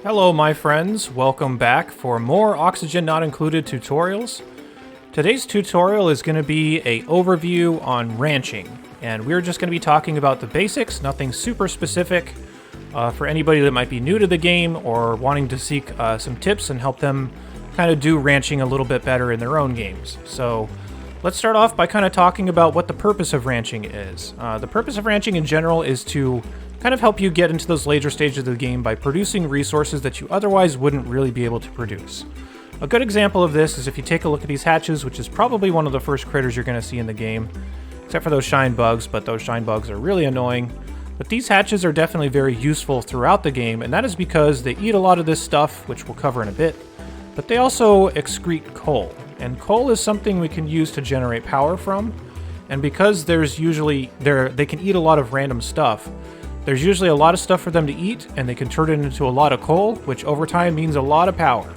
Hello my friends, welcome back for more Oxygen Not Included tutorials. Today's tutorial is going to be an overview on ranching, and we're just going to be talking about the basics, nothing super specific for anybody that might be new to the game or wanting to seek some tips and help them kind of do ranching a little bit better in their own games. So let's start off by kind of talking about what the purpose of ranching is. The purpose of ranching in general is to kind of help you get into those later stages of the game by producing resources that you otherwise wouldn't really be able to produce. A good example of this is if you take a look at these hatches, which is probably one of the first critters you're going to see in the game, except for those shine bugs, but those shine bugs are really annoying. But these hatches are definitely very useful throughout the game, and that is because they eat a lot of this stuff, which we'll cover in a bit, but they also excrete coal. And coal is something we can use to generate power from, and because there's usually they can eat a lot of random stuff, there's usually a lot of stuff for them to eat, and they can turn it into a lot of coal, which over time means a lot of power.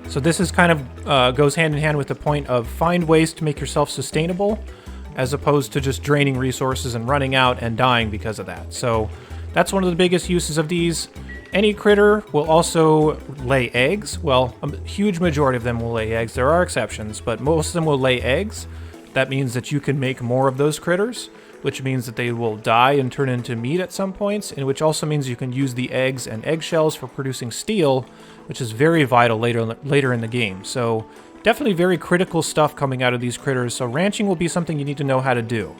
So this is kind of goes hand in hand with the point of find ways to make yourself sustainable, as opposed to just draining resources and running out and dying because of that. So that's one of the biggest uses of these. Any critter will also lay eggs. Well, a huge majority of them will lay eggs. There are exceptions, but most of them will lay eggs. That means that you can make more of those critters, which means that they will die and turn into meat at some points, and which also means you can use the eggs and eggshells for producing steel, which is very vital later in the game. So definitely very critical stuff coming out of these critters, so ranching will be something you need to know how to do.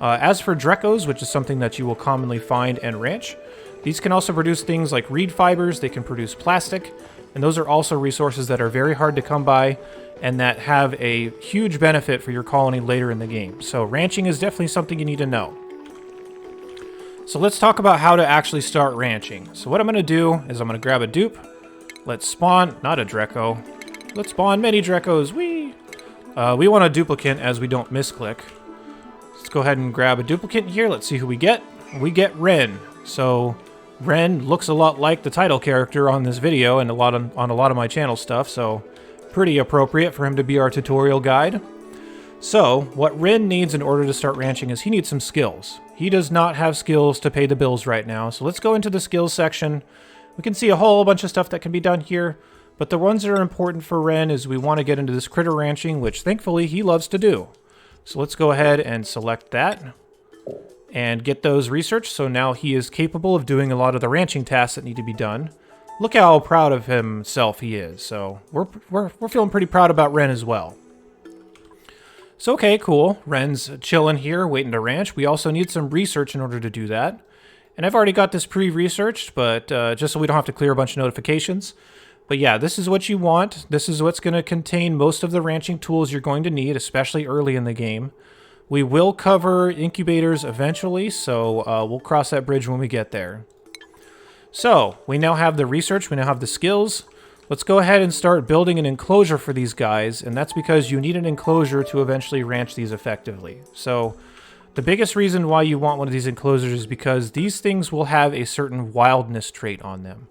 As for Drekos, which is something that you will commonly find and ranch, these can also produce things like reed fibers, they can produce plastic, and those are also resources that are very hard to come by and that have a huge benefit for your colony later in the game. So ranching is definitely something you need to know. So let's talk about how to actually start ranching. So what I'm going to do is I'm going to grab a dupe. Let's spawn, not a Dreko. Let's spawn many Drekos. Whee! We want a duplicate as we don't misclick. Let's go ahead and grab a duplicate here. Let's see who we get. We get Ren. So Ren looks a lot like the title character on this video and on a lot of my channel stuff. So pretty appropriate for him to be our tutorial guide. So, what Ren needs in order to start ranching is he needs some skills. He does not have skills to pay the bills right now, so let's go into the skills section. We can see a whole bunch of stuff that can be done here, but the ones that are important for Ren is we want to get into this critter ranching, which thankfully he loves to do. So let's go ahead and select that and get those researched, so now he is capable of doing a lot of the ranching tasks that need to be done. Look how proud of himself he is. So we're feeling pretty proud about Ren as well. So okay, cool. Ren's chilling here, waiting to ranch. We also need some research in order to do that. And I've already got this pre-researched, but just so we don't have to clear a bunch of notifications. But yeah, this is what you want. This is what's going to contain most of the ranching tools you're going to need, especially early in the game. We will cover incubators eventually, so we'll cross that bridge when we get there. So, we now have the research, we now have the skills. Let's go ahead and start building an enclosure for these guys, and that's because you need an enclosure to eventually ranch these effectively. So, the biggest reason why you want one of these enclosures is because these things will have a certain wildness trait on them.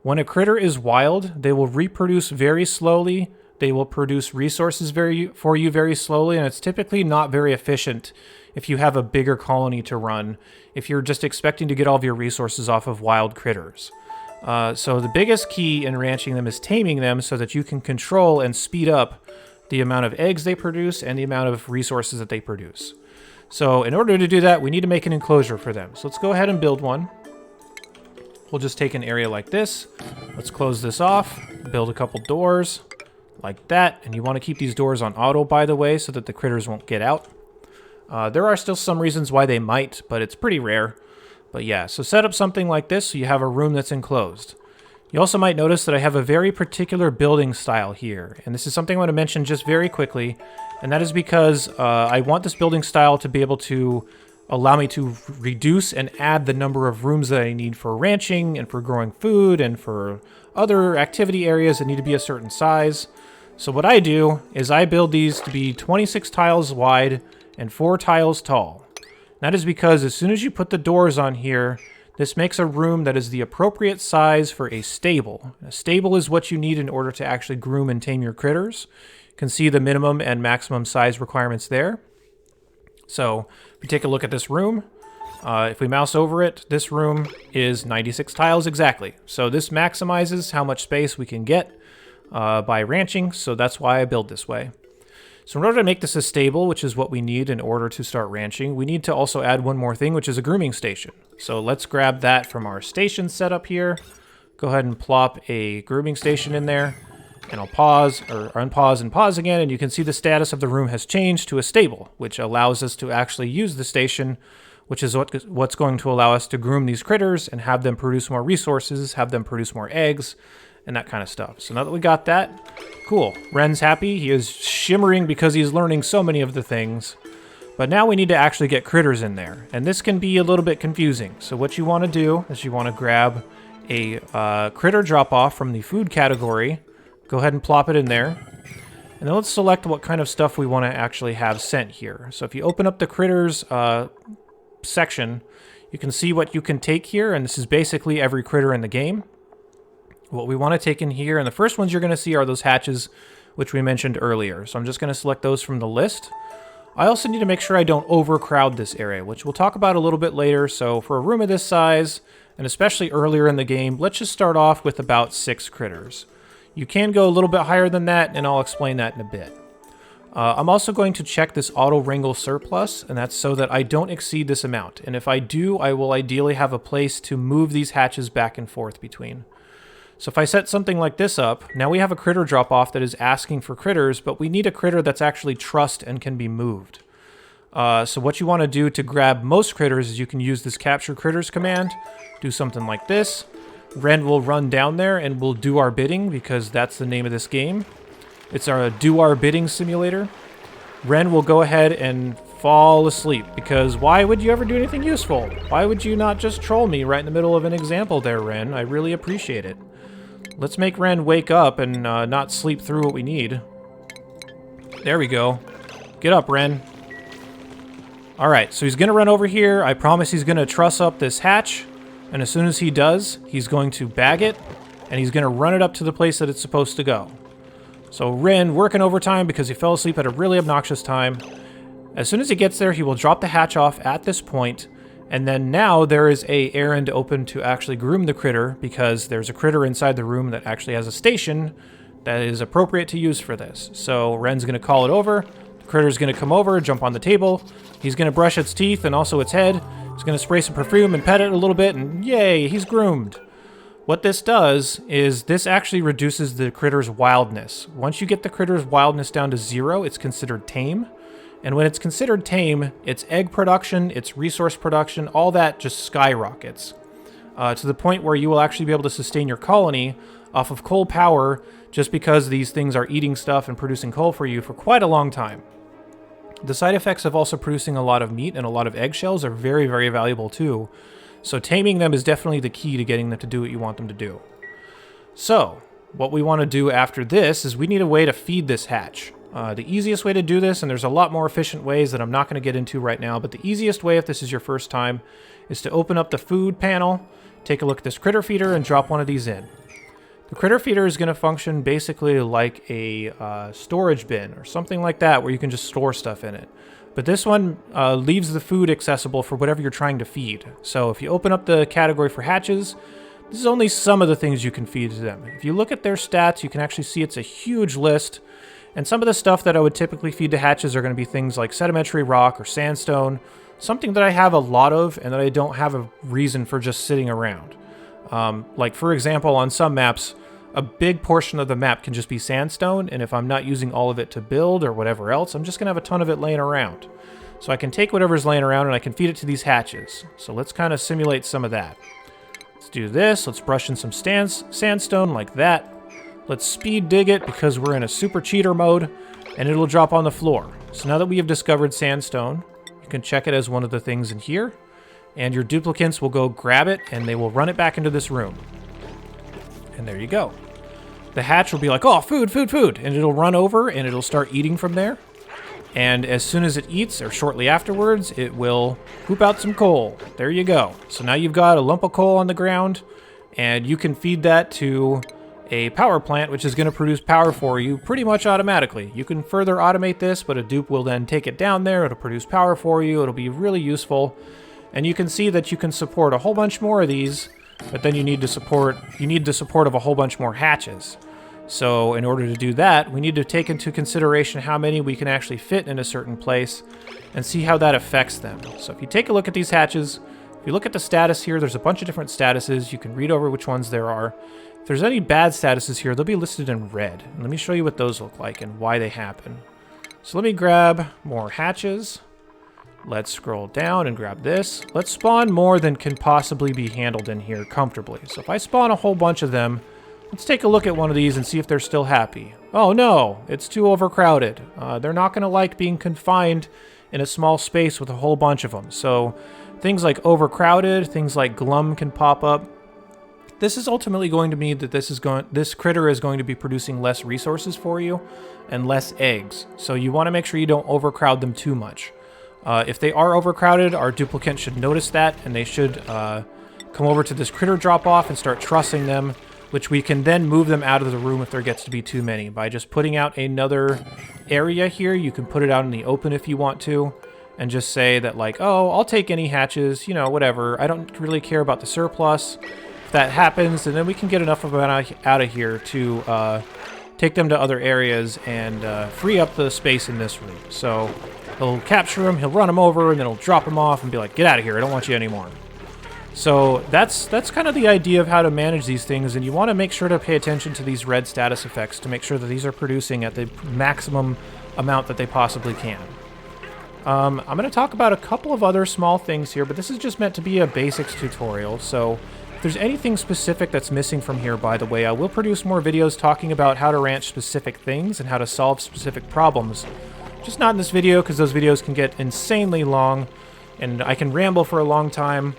When a critter is wild, they will reproduce very slowly, they will produce resources for you very slowly, and it's typically not very efficient if you have a bigger colony to run, if you're just expecting to get all of your resources off of wild critters. So the biggest key in ranching them is taming them so that you can control and speed up the amount of eggs they produce and the amount of resources that they produce. So in order to do that, we need to make an enclosure for them. So let's go ahead and build one. We'll just take an area like this. Let's close this off, build a couple doors like that. And you want to keep these doors on auto, by the way, so that the critters won't get out. There are still some reasons why they might, but it's pretty rare. But yeah, so set up something like this so you have a room that's enclosed. You also might notice that I have a very particular building style here, and this is something I want to mention just very quickly, and that is because I want this building style to be able to allow me to reduce and add the number of rooms that I need for ranching and for growing food and for other activity areas that need to be a certain size. So what I do is I build these to be 26 tiles wide and 4 tiles tall. That is because as soon as you put the doors on here, this makes a room that is the appropriate size for a stable. A stable is what you need in order to actually groom and tame your critters. You can see the minimum and maximum size requirements there. So if you take a look at this room, If we mouse over it, this room is 96 tiles exactly. So this maximizes how much space we can get by ranching, so that's why I build this way. So in order to make this a stable, which is what we need in order to start ranching, we need to also add one more thing, which is a grooming station. So let's grab that from our station setup here. Go ahead and plop a grooming station in there. And I'll pause, or unpause and pause again, and you can see the status of the room has changed to a stable, which allows us to actually use the station, which is what's going to allow us to groom these critters and have them produce more resources, have them produce more eggs, and that kind of stuff. So now that we got that, cool. Ren's happy. He is shimmering because he's learning so many of the things. But now we need to actually get critters in there, and this can be a little bit confusing. So what you want to do is you want to grab a critter drop-off from the food category. Go ahead and plop it in there. And then let's select what kind of stuff we want to actually have sent here. So if you open up the critters section, you can see what you can take here, and this is basically every critter in the game. What we want to take in here, and the first ones you're going to see are those hatches, which we mentioned earlier. So I'm just going to select those from the list. I also need to make sure I don't overcrowd this area, which we'll talk about a little bit later. So for a room of this size, and especially earlier in the game, let's just start off with about 6 critters. You can go a little bit higher than that, and I'll explain that in a bit. I'm also going to check this auto wrangle surplus, and that's so that I don't exceed this amount. And if I do, I will ideally have a place to move these hatches back and forth between. So if I set something like this up, now we have a critter drop-off that is asking for critters, but we need a critter that's actually trussed and can be moved. So what you want to do to grab most critters is you can use this capture critters command, do something like this. Ren will run down there and we'll do our bidding because that's the name of this game. It's our do our bidding simulator. Ren will go ahead and fall asleep because why would you ever do anything useful? Why would you not just troll me right in the middle of an example there, Ren? I really appreciate it. Let's make Ren wake up and not sleep through what we need. There we go. Get up, Ren. Alright, so he's going to run over here. I promise he's going to truss up this hatch. And as soon as he does, he's going to bag it, and he's going to run it up to the place that it's supposed to go. So Ren, working overtime because he fell asleep at a really obnoxious time. As soon as he gets there, he will drop the hatch off at this point, and then now there is a errand open to actually groom the critter because there's a critter inside the room that actually has a station that is appropriate to use for this. So Ren's going to call it over. The critter's going to come over, jump on the table. He's going to brush its teeth and also its head. He's going to spray some perfume and pet it a little bit, and yay, he's groomed. What this does is this actually reduces the critter's wildness. Once you get the critter's wildness down to 0, it's considered tame. And when it's considered tame, its egg production, its resource production, all that just skyrockets. To the point where you will actually be able to sustain your colony off of coal power just because these things are eating stuff and producing coal for you for quite a long time. The side effects of also producing a lot of meat and a lot of eggshells are very, very valuable too. So taming them is definitely the key to getting them to do what you want them to do. So, what we want to do after this is we need a way to feed this hatch. The easiest way to do this, and there's a lot more efficient ways that I'm not going to get into right now, but the easiest way if this is your first time is to open up the food panel, take a look at this critter feeder, and drop one of these in. The critter feeder is going to function basically like a storage bin or something like that where you can just store stuff in it. But this one leaves the food accessible for whatever you're trying to feed. So if you open up the category for hatches, this is only some of the things you can feed to them. If you look at their stats, you can actually see it's a huge list. And some of the stuff that I would typically feed to hatches are going to be things like sedimentary rock or sandstone, something that I have a lot of and that I don't have a reason for just sitting around. Like, for example, on some maps, a big portion of the map can just be sandstone, and if I'm not using all of it to build or whatever else, I'm just going to have a ton of it laying around. So I can take whatever's laying around and I can feed it to these hatches. So let's kind of simulate some of that. Let's do this. Let's brush in some sandstone like that. Let's speed dig it because we're in a super cheater mode, and it'll drop on the floor. So now that we have discovered sandstone, you can check it as one of the things in here, and your duplicants will go grab it, and they will run it back into this room. And there you go. The hatch will be like, oh, food, food, food, and it'll run over, and it'll start eating from there. And as soon as it eats, or shortly afterwards, it will poop out some coal. There you go. So now you've got a lump of coal on the ground, and you can feed that to a power plant, which is going to produce power for you pretty much automatically. You can further automate this, but a dupe will then take it down there. It'll produce power for you. It'll be really useful. And you can see that you can support a whole bunch more of these, but then you need the support of a whole bunch more hatches. So in order to do that, we need to take into consideration how many we can actually fit in a certain place and see how that affects them. So if you take a look at these hatches, if you look at the status here, there's a bunch of different statuses. You can read over which ones there are. If there's any bad statuses here, they'll be listed in red. And let me show you what those look like and why they happen. So let me grab more hatches. Let's scroll down and grab this. Let's spawn more than can possibly be handled in here comfortably. So if I spawn a whole bunch of them, let's take a look at one of these and see if they're still happy. Oh no, it's too overcrowded. They're not going to like being confined in a small space with a whole bunch of them. So things like overcrowded, things like glum can pop up. This is ultimately going to mean that this critter is going to be producing less resources for you and less eggs. So you want to make sure you don't overcrowd them too much. If they are overcrowded, our duplicant should notice that, and they should come over to this critter drop-off and start trussing them, which we can then move them out of the room if there gets to be too many. By just putting out another area here, you can put it out in the open if you want to, and just say that, like, oh, I'll take any hatches, you know, whatever. I don't really care about the surplus. If that happens, and then we can get enough of them out of here to take them to other areas and free up the space in this room. So he'll capture them, he'll run them over, and then he'll drop them off and be like, get out of here, I don't want you anymore. So that's kind of the idea of how to manage these things, and you want to make sure to pay attention to these red status effects to make sure that these are producing at the maximum amount that they possibly can. I'm going to talk about a couple of other small things here, but this is just meant to be a basics tutorial, so if there's anything specific that's missing from here, by the way, I will produce more videos talking about how to ranch specific things and how to solve specific problems. Just not in this video, because those videos can get insanely long, and I can ramble for a long time,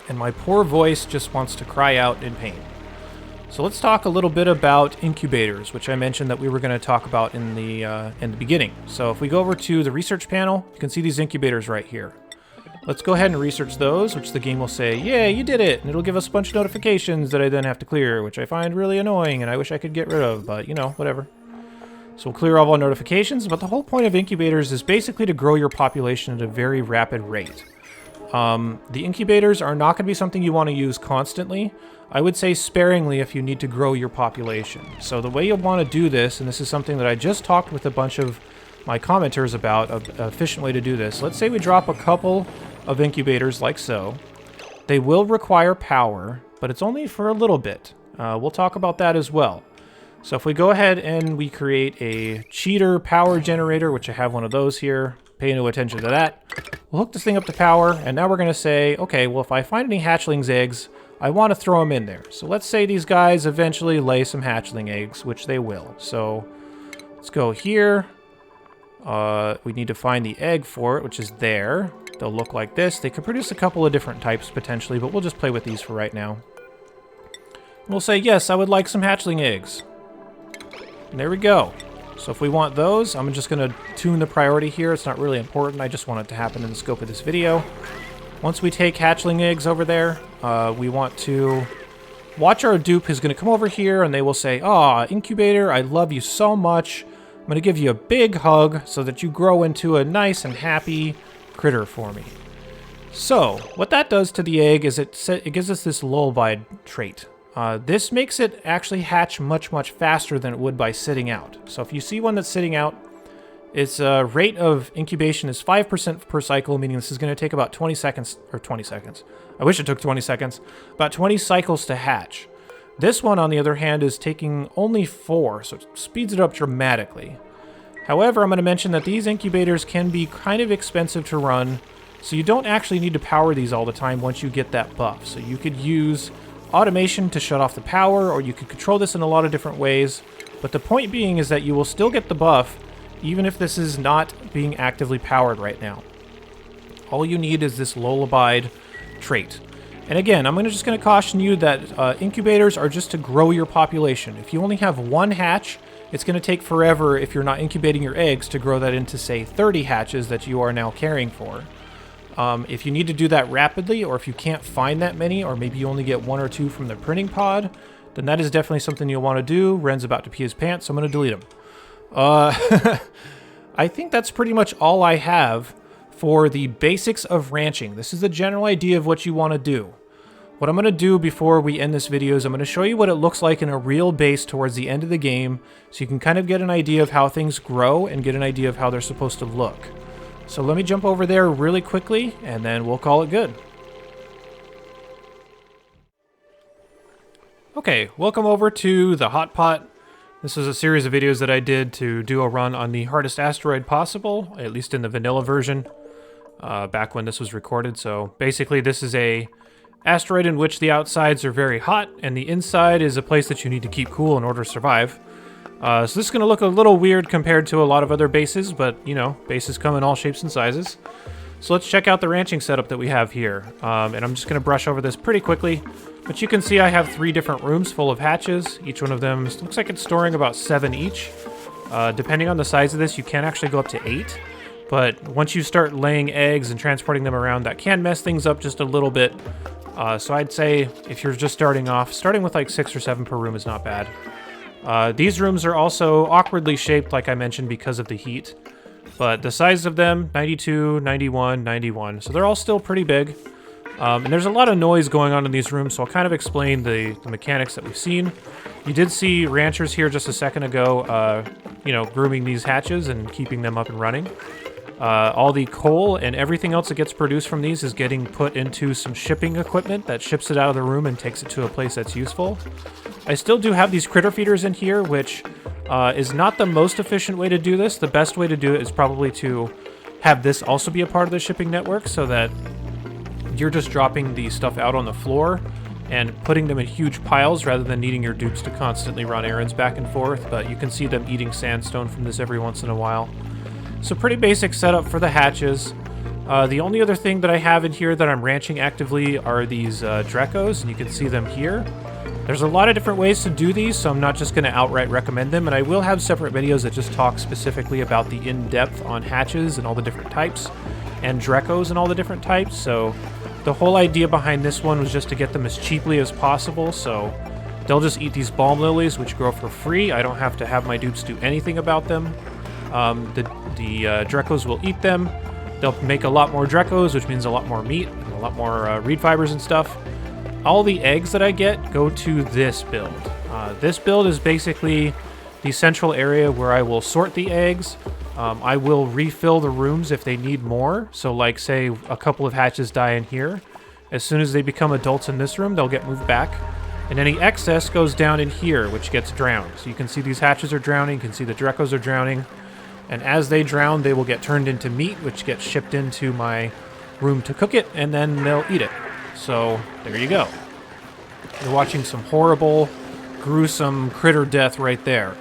and my poor voice just wants to cry out in pain. So let's talk a little bit about incubators, which I mentioned that we were going to talk about in the beginning. So if we go over to the research panel, you can see these incubators right here. Let's go ahead and research those, which the game will say, yeah, you did it, and it'll give us a bunch of notifications that I then have to clear, which I find really annoying, and I wish I could get rid of, but, you know, whatever. So we'll clear all of our notifications, but the whole point of incubators is basically to grow your population at a very rapid rate. The incubators are not going to be something you want to use constantly. I would say sparingly if you need to grow your population. So the way you'll want to do this, and this is something that I just talked with a bunch of my commenters about, an efficient way to do this. Let's say we drop a couple of incubators like so. They will require power, but it's only for a little bit. We'll talk about that as well. So if we go ahead and we create a cheater power generator, which I have one of those here, pay no attention to that. We'll hook this thing up to power, and now we're going to say, okay, well, if I find any hatchlings eggs, I want to throw them in there. So let's say these guys eventually lay some hatchling eggs, which they will. So let's go here. We need to find the egg for it, which is there. They'll look like this. They could produce a couple of different types potentially, but we'll just play with these for right now. We'll say, yes, I would like some hatchling eggs. And there we go. So if we want those, I'm just going to tune the priority here. It's not really important. I just want it to happen in the scope of this video. Once we take hatchling eggs over there, we want to watch our dupe who's going to come over here, and they will say, "Aw, incubator, I love you so much. I'm going to give you a big hug so that you grow into a nice and happy critter for me." So what that does to the egg is it gives us this lullaby trait. This makes it actually hatch much, much faster than it would by sitting out. So if you see one that's sitting out, its rate of incubation is 5% per cycle, meaning this is going to take about 20 seconds, or 20 seconds. I wish it took 20 seconds. About 20 cycles to hatch. This one, on the other hand, is taking only 4, so it speeds it up dramatically. However, I'm going to mention that these incubators can be kind of expensive to run, so you don't actually need to power these all the time once you get that buff. So you could use automation to shut off the power, or you could control this in a lot of different ways. But the point being is that you will still get the buff, even if this is not being actively powered right now. All you need is this lullaby trait. And again, I'm just going to caution you that incubators are just to grow your population. If you only have one hatch, it's going to take forever if you're not incubating your eggs to grow that into, say, 30 hatches that you are now caring for. If you need to do that rapidly, or if you can't find that many, or maybe you only get 1 or 2 from the printing pod, then that is definitely something you'll want to do. Ren's about to pee his pants, so I'm going to delete him. I think that's pretty much all I have for the basics of ranching. This is the general idea of what you want to do. What I'm going to do before we end this video is I'm going to show you what it looks like in a real base towards the end of the game, so you can kind of get an idea of how things grow and get an idea of how they're supposed to look. So let me jump over there really quickly, and then we'll call it good. Okay, welcome over to the Hot Pot. This is a series of videos that I did to do a run on the hardest asteroid possible, at least in the vanilla version, back when this was recorded. So basically this is a asteroid in which the outsides are very hot, and the inside is a place that you need to keep cool in order to survive. So this is going to look a little weird compared to a lot of other bases, but, you know, bases come in all shapes and sizes. So let's check out the ranching setup that we have here. And I'm just going to brush over this pretty quickly. But you can see I have 3 different rooms full of hatches. Each one of them looks like it's storing about 7 each. Depending on the size of this, you can actually go up to 8. But once you start laying eggs and transporting them around, that can mess things up just a little bit. So I'd say if you're just starting off, starting with like 6 or 7 per room is not bad. These rooms are also awkwardly shaped, like I mentioned, because of the heat. But the size of them, 92, 91, 91. So they're all still pretty big. And there's a lot of noise going on in these rooms, so I'll kind of explain the mechanics that we've seen. You did see ranchers here just a second ago, you know, grooming these hatches and keeping them up and running. All the coal and everything else that gets produced from these is getting put into some shipping equipment that ships it out of the room and takes it to a place that's useful. I still do have these critter feeders in here, which is not the most efficient way to do this. The best way to do it is probably to have this also be a part of the shipping network, so that you're just dropping the stuff out on the floor and putting them in huge piles rather than needing your dupes to constantly run errands back and forth. But you can see them eating sandstone from this every once in a while. So pretty basic setup for the hatches. The only other thing that I have in here that I'm ranching actively are these Drecos, and you can see them here. There's a lot of different ways to do these, so I'm not just going to outright recommend them, and I will have separate videos that just talk specifically about the in-depth on hatches and all the different types, and Drecos and all the different types. So the whole idea behind this one was just to get them as cheaply as possible, so they'll just eat these balm lilies, which grow for free. I don't have to have my dupes do anything about them. The Drecos will eat them. They'll make a lot more Drecos, which means a lot more meat and a lot more reed fibers and stuff. All the eggs that I get go to this build. This build is basically the central area where I will sort the eggs. I will refill the rooms if they need more. So like, say a couple of hatches die in here. As soon as they become adults in this room, they'll get moved back. And any excess goes down in here, which gets drowned. So you can see these hatches are drowning. You can see the Drecos are drowning. And as they drown, they will get turned into meat, which gets shipped into my room to cook it, and then they'll eat it. So there you go. You're watching some horrible, gruesome critter death right there.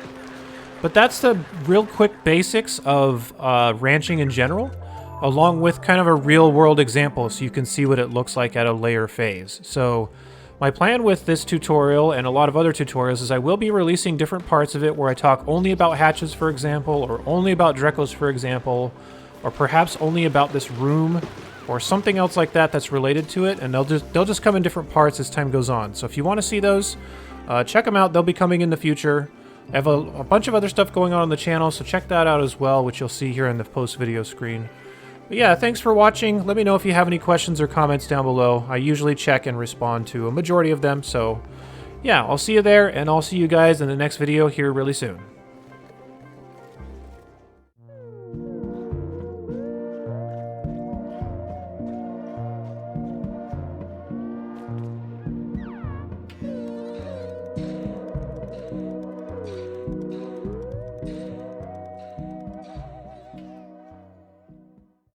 But that's the real quick basics of ranching in general, along with kind of a real-world example so you can see what it looks like at a layer phase. So my plan with this tutorial and a lot of other tutorials is I will be releasing different parts of it where I talk only about hatches, for example, or only about Drecos, for example, or perhaps only about this room or something else like that that's related to it, and they'll just come in different parts as time goes on. So if you want to see those, check them out. They'll be coming in the future. I have a bunch of other stuff going on the channel, so check that out as well, which you'll see here in the post-video screen. But yeah, thanks for watching. Let me know if you have any questions or comments down below. I usually check and respond to a majority of them, so yeah, I'll see you there, and I'll see you guys in the next video here really soon.